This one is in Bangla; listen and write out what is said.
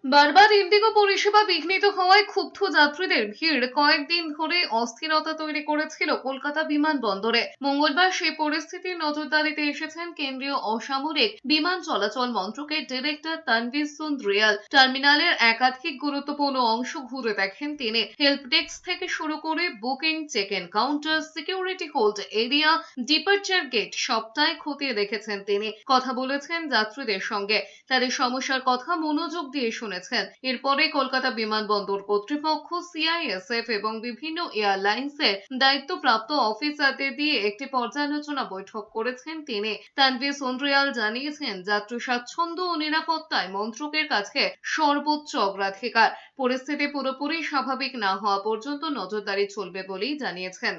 বারবার ইন্ডিগো পরিষেবা বিঘ্নিত হওয়ায় ক্ষুব্ধ যাত্রীদের ভিড় কয়েকদিন ধরে অস্থিরতা তৈরি করেছিল কলকাতা বিমানবন্দরে। মঙ্গলবার সেই পরিস্থিতির নজরদারিতে এসেছেন কেন্দ্রীয় অসামরিক বিমান চলাচল মন্ত্রকের ডিরেক্টর তানভীর সুন্দ্রিয়াল। টার্মিনালের একাধিক গুরুত্বপূর্ণ অংশ ঘুরে দেখেন তিনি। হেল্প ডেস্ক থেকে শুরু করে booking, check in counter, security hold area, departure gate সবটাই খতিয়ে দেখেছেন তিনি। কথা বলেছেন যাত্রীদের সঙ্গে, তাদের সমস্যার কথা মনোযোগ দিয়ে শুনেছেন। এরপরে কলকাতা বিমানবন্দর কর্তৃপক্ষ, সিআইএসএফ এবং বিভিন্ন এয়ারলাইন্সের দায়িত্বপ্রাপ্ত অফিসারদের দিয়ে একটি পর্যালোচনা বৈঠক করেছেন তিনি। তানভীর সুন্দ্রিয়াল জানিয়েছেন, যাত্রী স্বাচ্ছন্দ্য ও নিরাপত্তায় মন্ত্রকের কাছে সর্বোচ্চ অগ্রাধিকার। পরিস্থিতি পুরোপুরি স্বাভাবিক না হওয়া পর্যন্ত নজরদারি চলবে বলেই জানিয়েছেন।